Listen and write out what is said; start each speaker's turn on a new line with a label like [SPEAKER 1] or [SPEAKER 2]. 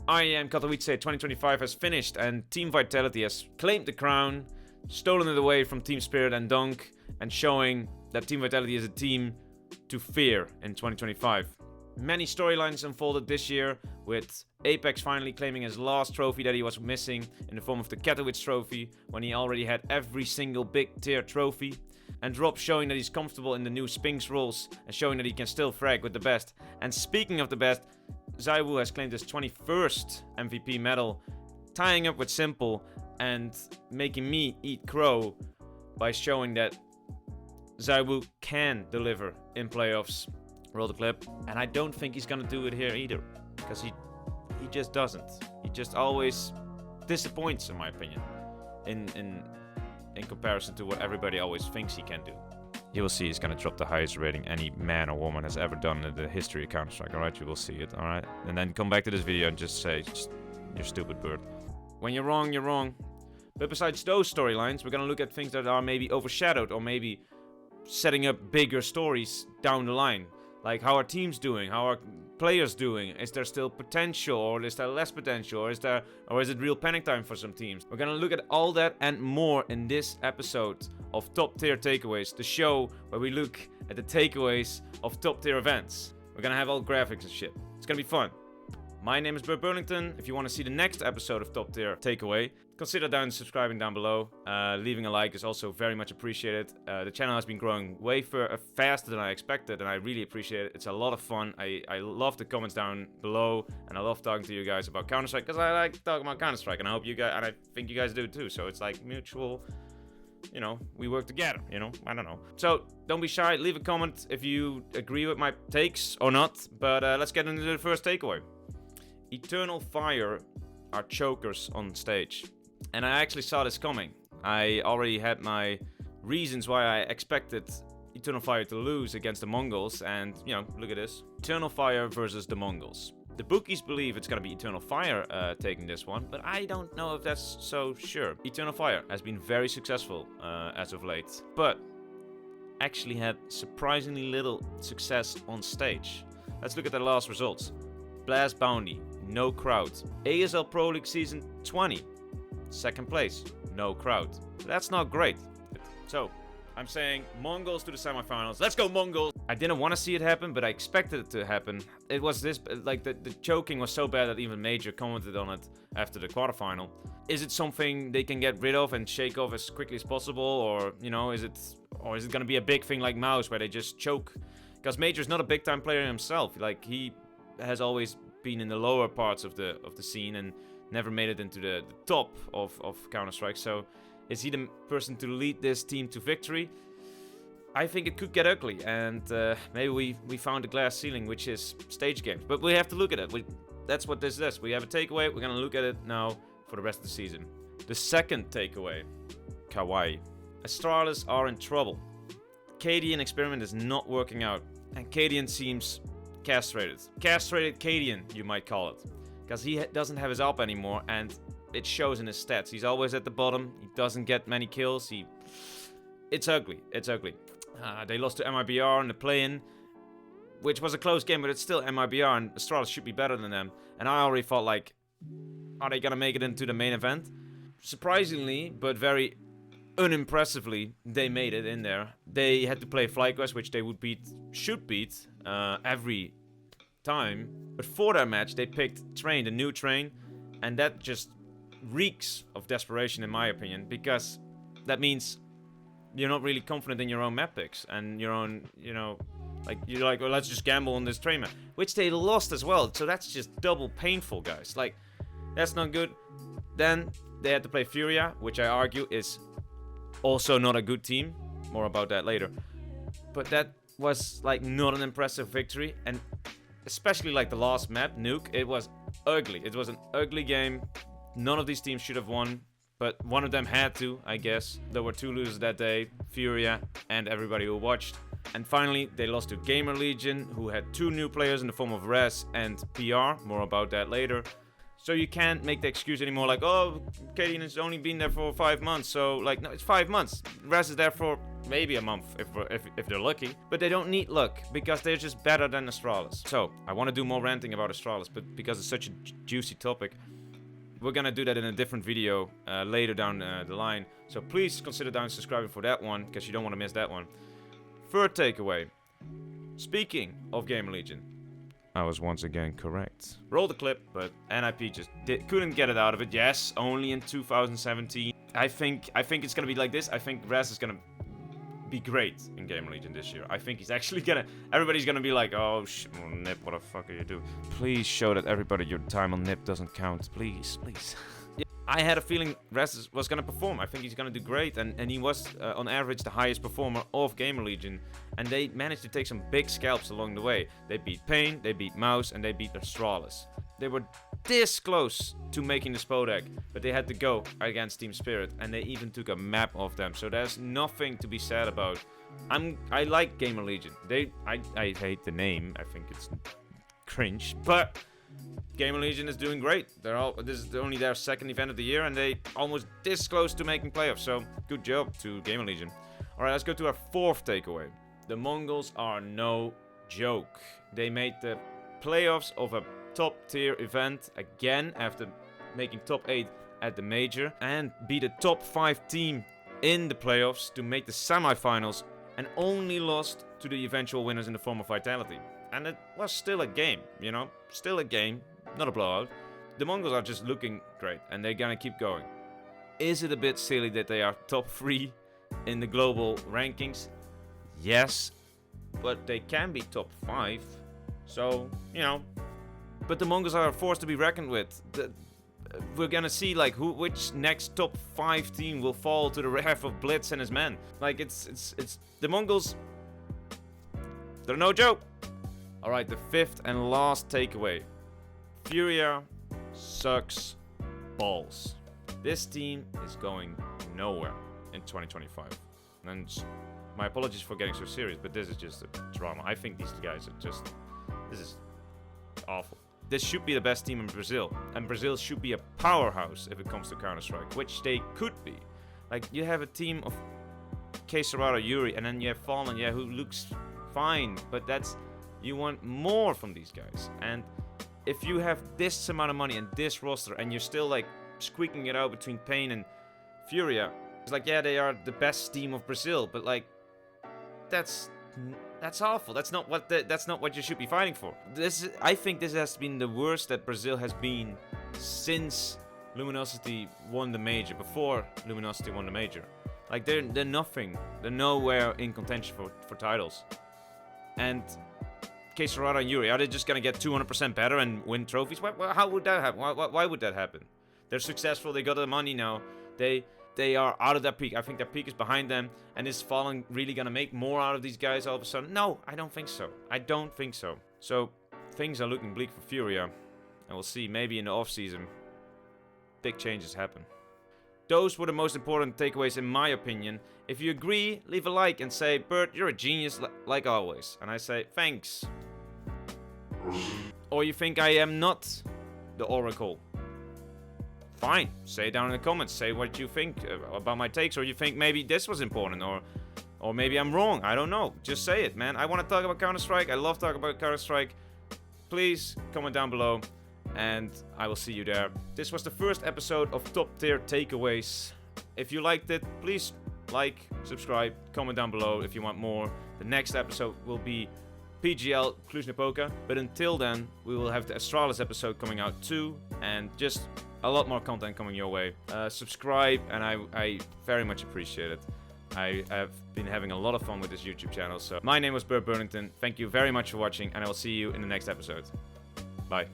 [SPEAKER 1] IEM Katowice 2025 has finished and Team Vitality has claimed the crown, stolen it away from Team Spirit and Dunk, and showing that Team Vitality is a team to fear in 2025. Many storylines unfolded this year, with Apex finally claiming his last trophy that he was missing in the form of the Katowice trophy, when he already had every single big tier trophy, and Drop showing that he's comfortable in the new Spinks rules and showing that he can still frag with the best. And speaking of the best, ZywOo has claimed his 21st MVP medal, tying up with Simple and making me eat crow by showing that ZywOo can deliver in playoffs. Roll the clip. And I don't think he's gonna do it here either, because he just doesn't. He just always disappoints, in my opinion, in comparison to what everybody always thinks he can do. You will see he's gonna drop the highest rating any man or woman has ever done in the history of Counter-Strike. Alright, you will see it, alright? And then come back to this video and just say, you're stupid bird. When you're wrong, you're wrong. But besides those storylines, we're gonna look at things that are maybe overshadowed or maybe setting up bigger stories down the line. Like, how are teams doing? How are players doing? Is there still potential, or is there less potential, or is it real panic time for some teams? We're gonna look at all that and more in this episode of Top Tier Takeaways, the show where we look at the takeaways of top tier events. We're gonna have all graphics and shit. It's gonna be fun. My name is Bert Burlington. If you want to see the next episode of Top Tier Takeaway, consider subscribing down below. Leaving a like is also very much appreciated. The channel has been growing way faster than I expected, and I really appreciate it. It's a lot of fun. I love the comments down below, and I love talking to you guys about Counter-Strike, because I like talking about Counter-Strike, and I hope you guys, and I think you guys do too. So it's like mutual, you know, we work together, you know, I don't know. So don't be shy, leave a comment if you agree with my takes or not. But let's get into the first takeaway. Eternal Fire are chokers on stage. And I actually saw this coming. I already had my reasons why I expected Eternal Fire to lose against the Mongols. And, you know, look at this. Eternal Fire versus the Mongols. The bookies believe it's going to be Eternal Fire taking this one, but I don't know if that's so sure. Eternal Fire has been very successful as of late, but actually had surprisingly little success on stage. Let's look at their last results. Blast Bounty, no crowd. ESL Pro League Season 20, second place, no crowd. That's not great. So, I'm saying Mongols to the semifinals. Let's go Mongols! I didn't want to see it happen, but I expected it to happen. It was this, like the choking was so bad that even Major commented on it after the quarterfinal. Is it something they can get rid of and shake off as quickly as possible? Or, you know, is it gonna be a big thing like Mouse where they just choke? Because Major's not a big time player himself. Like, he has always been in the lower parts of the scene and never made it into the top of Counter-Strike. So is he the person to lead this team to victory? I think it could get ugly, and maybe we found a glass ceiling, which is stage games. But we have to look at it. That's what this is. We have a takeaway. We're gonna look at it now for the rest of the season. The second takeaway, Kawaii. Astralis are in trouble. Cadian experiment is not working out, and Cadian seems castrated. Castrated Cadian, you might call it. Because he doesn't have his AWP anymore, and it shows in his stats. He's always at the bottom. He doesn't get many kills. It's ugly. It's ugly. They lost to MIBR in the play-in, which was a close game, but it's still MIBR, and Astralis should be better than them. And I already thought, like, are they gonna make it into the main event? Surprisingly, but very unimpressively, they made it in there. They had to play FlyQuest, which they should beat every time. But for their match, they picked Train, the new Train, and that just reeks of desperation, in my opinion, because that means you're not really confident in your own map picks and your own, you know, like, you're like, well, let's just gamble on this Train map, which they lost as well. So that's just double painful, guys. Like, that's not good. Then they had to play Furia, which I argue is also not a good team. More about that later. But that was like not an impressive victory, and especially like the last map, Nuke, it was ugly. It was an ugly game. None of these teams should have won, but one of them had to, I guess. There were two losers that day, Furia and everybody who watched. And finally, they lost to Gamer Legion, who had two new players in the form of Res and PR. More about that later. So you can't make the excuse anymore like, oh, Cadian has only been there for 5 months. So, like, no, it's 5 months. Raz is there for maybe a month if they're lucky. But they don't need luck because they're just better than Astralis. So, I want to do more ranting about Astralis, but because it's such a juicy topic, we're gonna do that in a different video later down the line. So please consider down subscribing for that one, because you don't want to miss that one. Third takeaway. Speaking of Gamer Legion, I was once again correct. Roll the clip, but NIP just couldn't get it out of it. Yes, only in 2017. I think it's gonna be like this. I think Raz is gonna be great in Gamer Legion this year. I think he's actually gonna... Everybody's gonna be like, oh, Nip, what the fuck are you doing? Please show that everybody your time on Nip doesn't count. Please, please. Yeah, I had a feeling Raz was gonna perform. I think he's gonna do great. And he was, on average, the highest performer of Gamer Legion. And they managed to take some big scalps along the way. They beat Pain, they beat Mouse, and they beat Astralis. They were this close to making the Spodek, but they had to go against Team Spirit, and they even took a map of them. So there's nothing to be said about. I like Gamer Legion. I hate the name. I think it's cringe, but Gamer Legion is doing great. This is only their second event of the year, and they almost this close to making playoffs. So good job to Gamer Legion. All right, let's go to our fourth takeaway. The Mongols are no joke. They made the playoffs of a top tier event again after making top 8 at the major, and beat a top 5 team in the playoffs to make the semifinals, and only lost to the eventual winners in the form of Vitality. And it was still a game, you know, still a game, not a blowout. The Mongols are just looking great, and they're gonna keep going. Is it a bit silly that they are top 3 in the global rankings? Yes, but they can be top 5, so, you know. But the Mongols are a force to be reckoned with. We're gonna see like which next top 5 team will fall to the wrath of Blitz and his men. Like it's the Mongols. They're no joke. All right, the fifth and last takeaway. Furia sucks balls. This team is going nowhere in 2025. And my apologies for getting so serious, but this is just a drama. I think these guys are just... This is awful. This should be the best team in Brazil. And Brazil should be a powerhouse if it comes to Counter-Strike, which they could be. Like, you have a team of Castrated, Yuri, and then you have Fallen, yeah, who looks fine. But that's... You want more from these guys. And if you have this amount of money and this roster, and you're still, like, squeaking it out between Pain and Furia, it's like, yeah, they are the best team of Brazil, but, like, that's awful. That's not what you should be fighting for. I think this has been the worst that Brazil has been since Luminosity won the major. Before Luminosity won the major, like they're nothing. They're nowhere in contention for titles. And Castrated and Yuri, are they just gonna get 200% better and win trophies? How would that happen? Why would that happen? They're successful. They got the money now. They are out of their peak. I think their peak is behind them. And is Fallen really going to make more out of these guys all of a sudden? No, I don't think so. I don't think so. So, things are looking bleak for Furia. And we'll see, maybe in the off-season, big changes happen. Those were the most important takeaways in my opinion. If you agree, leave a like and say, Bert, you're a genius like always. And I say, thanks. Or you think I am not the Oracle. Fine, say it down in the comments, say what you think about my takes, or you think maybe this was important, or maybe I'm wrong, I don't know, just say it, man. I want to talk about Counter-Strike, I love talking about Counter-Strike. Please comment down below, and I will see you there. This was the first episode of Top Tier Takeaways. If you liked it, please like, subscribe, comment down below if you want more. The next episode will be PGL Cluj-Napoca, but until then, we will have the Astralis episode coming out too, and just a lot more content coming your way. Subscribe, and I very much appreciate it. I have been having a lot of fun with this YouTube channel. So my name was Bert Burnington. Thank you very much for watching, and I will see you in the next episode. Bye.